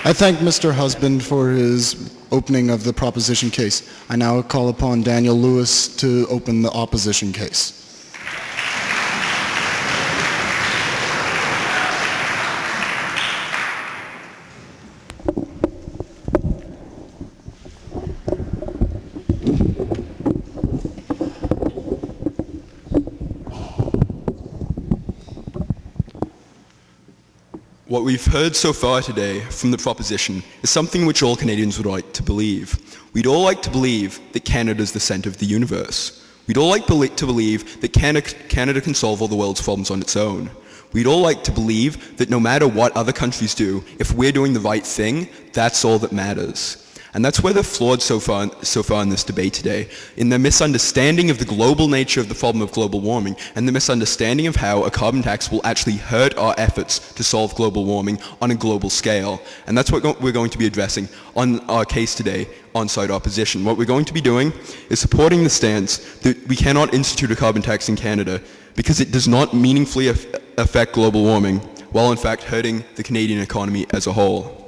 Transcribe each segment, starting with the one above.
I thank Mr. Husband for his opening of the proposition case. I now call upon Daniel Lewis to open the opposition case. What we've heard so far today from the proposition is something which all Canadians would like to believe. We'd all like to believe that Canada is the centre of the universe. We'd all like to believe that Canada can solve all the world's problems on its own. We'd all like to believe that no matter what other countries do, if we're doing the right thing, that's all that matters. And that's where they're flawed so far in this debate today, in their misunderstanding of the global nature of the problem of global warming, and the misunderstanding of how a carbon tax will actually hurt our efforts to solve global warming on a global scale. And that's what we're going to be addressing on our case today, on-site opposition. What we're going to be doing is supporting the stance that we cannot institute a carbon tax in Canada because it does not meaningfully affect global warming, while in fact hurting the Canadian economy as a whole.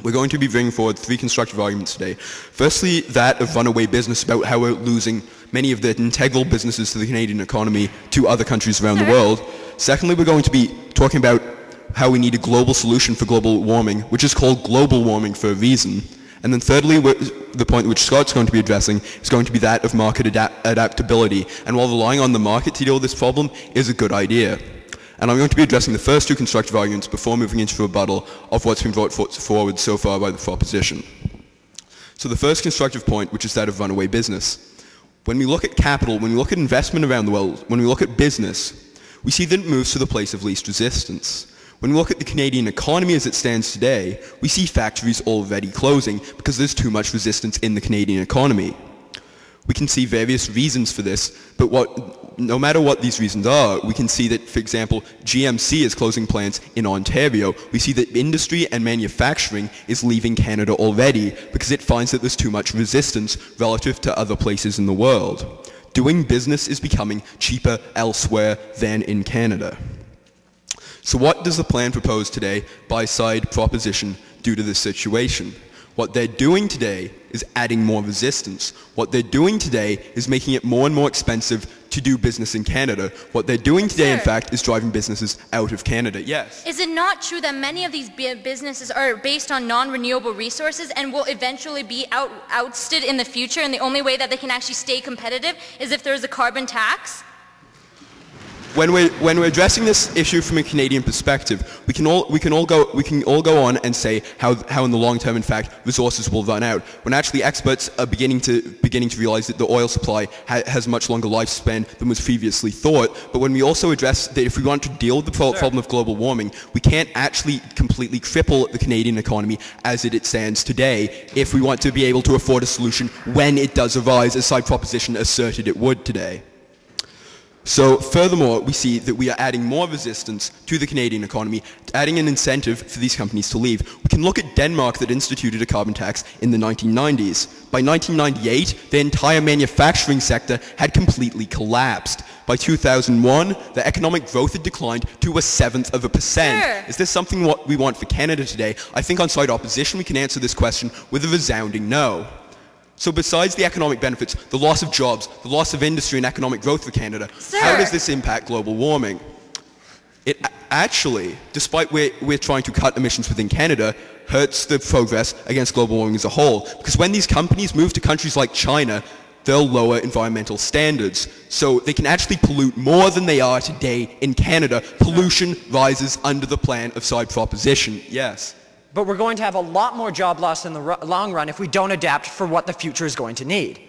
We're going to be bringing forward three constructive arguments today. Firstly, that of runaway business, about how we're losing many of the integral businesses to the Canadian economy to other countries around the world. Secondly, we're going to be talking about how we need a global solution for global warming, which is called global warming for a reason. And then thirdly, the point which Scott's going to be addressing is going to be that of market adaptability. And while relying on the market to deal with this problem is a good idea. And I'm going to be addressing the first two constructive arguments before moving into rebuttal of what's been brought forward so far by the proposition. So the first constructive point, which is that of runaway business. When we look at capital, when we look at investment around the world, when we look at business, we see that it moves to the place of least resistance. When we look at the Canadian economy as it stands today, we see factories already closing because there's too much resistance in the Canadian economy. We can see various reasons for this, but no matter what these reasons are, we can see that, for example, GMC is closing plants in Ontario. We see that industry and manufacturing is leaving Canada already because it finds that there's too much resistance relative to other places in the world. Doing business is becoming cheaper elsewhere than in Canada. So what does the plan proposed today by side proposition do to this situation? What they're doing today is adding more resistance. What they're doing today is making it more and more expensive to do business in Canada. What they're doing today, in fact, is driving businesses out of Canada. Yes? Is it not true that many of these businesses are based on non-renewable resources and will eventually be ousted in the future, and the only way that they can actually stay competitive is if there's a carbon tax? When we're addressing this issue from a Canadian perspective, we can all go on and say how in the long term, in fact, resources will run out. When actually experts are beginning to realize that the oil supply has much longer lifespan than was previously thought. But when we also address that if we want to deal with the problem of global warming, we can't actually completely cripple the Canadian economy as it stands today if we want to be able to afford a solution when it does arise, as side proposition asserted it would today. So furthermore, we see that we are adding more resistance to the Canadian economy, adding an incentive for these companies to leave. We can look at Denmark that instituted a carbon tax in the 1990s. By 1998, the entire manufacturing sector had completely collapsed. By 2001, the economic growth had declined to 0.1%. Sure. Is this something what we want for Canada today? I think on side opposition we can answer this question with a resounding no. So besides the economic benefits, the loss of jobs, the loss of industry and economic growth for Canada, how does this impact global warming? It actually, despite we're trying to cut emissions within Canada, hurts the progress against global warming as a whole. Because when these companies move to countries like China, they'll lower environmental standards. So they can actually pollute more than they are today in Canada. Pollution rises under the plan of side proposition. Yes. But we're going to have a lot more job loss in the long run if we don't adapt for what the future is going to need.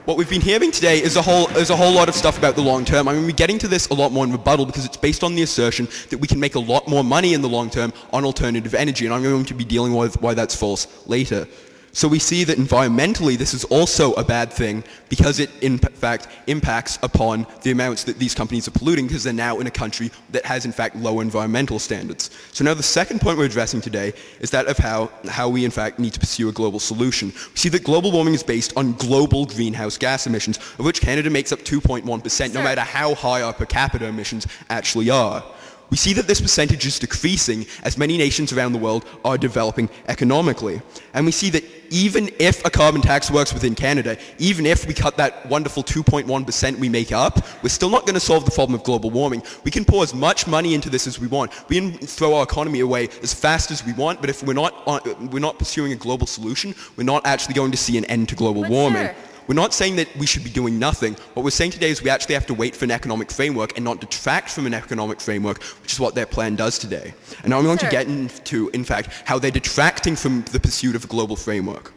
What we've been hearing today is a whole lot of stuff about the long term. I mean, we're getting to this a lot more in rebuttal because it's based on the assertion that we can make a lot more money in the long term on alternative energy, and I'm going to be dealing with why that's false later. So we see that environmentally this is also a bad thing because it in fact impacts upon the amounts that these companies are polluting because they're now in a country that has in fact low environmental standards. So now the second point we're addressing today is that of how we in fact need to pursue a global solution. We see that global warming is based on global greenhouse gas emissions, of which Canada makes up 2.1%, no matter how high our per capita emissions actually are. We see that this percentage is decreasing as many nations around the world are developing economically. And we see that even if a carbon tax works within Canada, even if we cut that wonderful 2.1% we make up, we're still not going to solve the problem of global warming. We can pour as much money into this as we want. We can throw our economy away as fast as we want, but if we're not pursuing a global solution, we're not actually going to see an end to global warming. Sir. We're not saying that we should be doing nothing. What we're saying today is we actually have to wait for an economic framework and not detract from an economic framework, which is what their plan does today. And now I'm going to get into, in fact, how they're detracting from the pursuit of a global framework.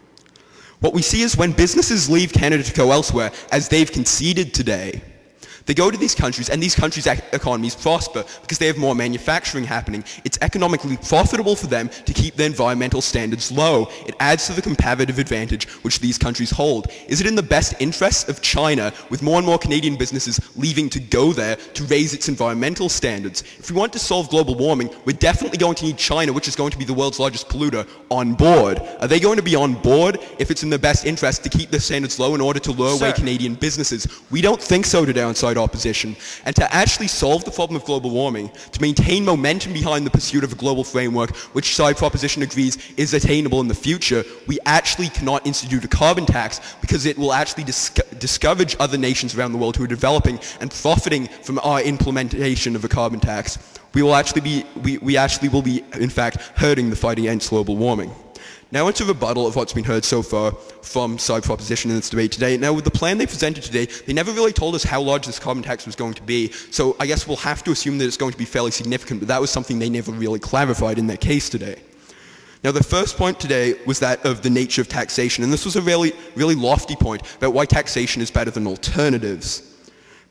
What we see is when businesses leave Canada to go elsewhere, as they've conceded today, they go to these countries, and these countries' economies prosper because they have more manufacturing happening. It's economically profitable for them to keep their environmental standards low. It adds to the competitive advantage which these countries hold. Is it in the best interests of China, with more and more Canadian businesses leaving to go there, to raise its environmental standards? If we want to solve global warming, we're definitely going to need China, which is going to be the world's largest polluter, on board. Are they going to be on board if it's in their best interest to keep their standards low in order to lure away Canadian businesses? We don't think so to downside opposition. And to actually solve the problem of global warming, to maintain momentum behind the pursuit of a global framework, which side proposition agrees is attainable in the future, we actually cannot institute a carbon tax because it will actually discourage other nations around the world who are developing and profiting from our implementation of a carbon tax. We actually will be, in fact, hurting the fight against global warming. Now into rebuttal of what's been heard so far from side proposition in this debate today. Now with the plan they presented today, they never really told us how large this carbon tax was going to be, so I guess we'll have to assume that it's going to be fairly significant, but that was something they never really clarified in their case today. Now the first point today was that of the nature of taxation, and this was a really lofty point about why taxation is better than alternatives.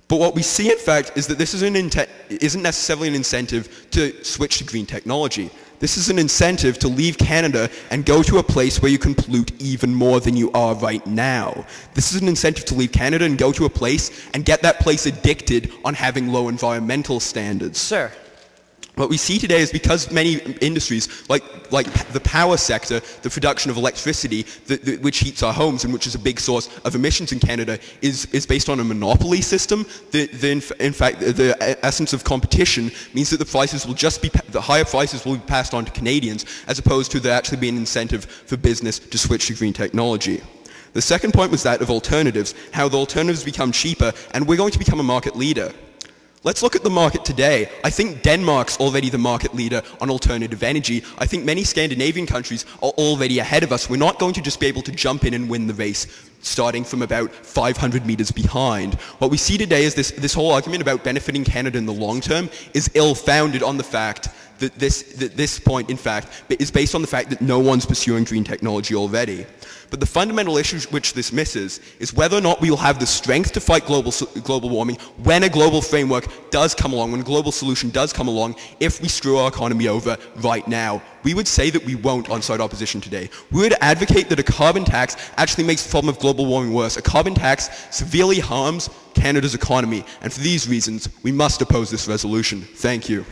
But what we see in fact is that this isn't necessarily an incentive to switch to green technology. This is an incentive to leave Canada and go to a place where you can pollute even more than you are right now. This is an incentive to leave Canada and go to a place and get that place addicted on having low environmental standards. Sir. What we see today is because many industries, like the power sector, the production of electricity, which heats our homes and which is a big source of emissions in Canada, is based on a monopoly system. In fact, the essence of competition means that the higher prices will be passed on to Canadians, as opposed to there actually being an incentive for business to switch to green technology. The second point was that of alternatives, how the alternatives become cheaper, and we're going to become a market leader. Let's look at the market today. I think Denmark's already the market leader on alternative energy. I think many Scandinavian countries are already ahead of us. We're not going to just be able to jump in and win the race, starting from about 500 meters behind. What we see today is this whole argument about benefiting Canada in the long term is ill-founded on the fact that this point, in fact, is based on the fact that no one's pursuing green technology already. But the fundamental issue which this misses is whether or not we will have the strength to fight global warming when a global framework does come along, when a global solution does come along, if we screw our economy over right now. We would say that we won't on side opposition today. We would advocate that a carbon tax actually makes the problem of global warming worse. A carbon tax severely harms Canada's economy, and for these reasons, we must oppose this resolution. Thank you.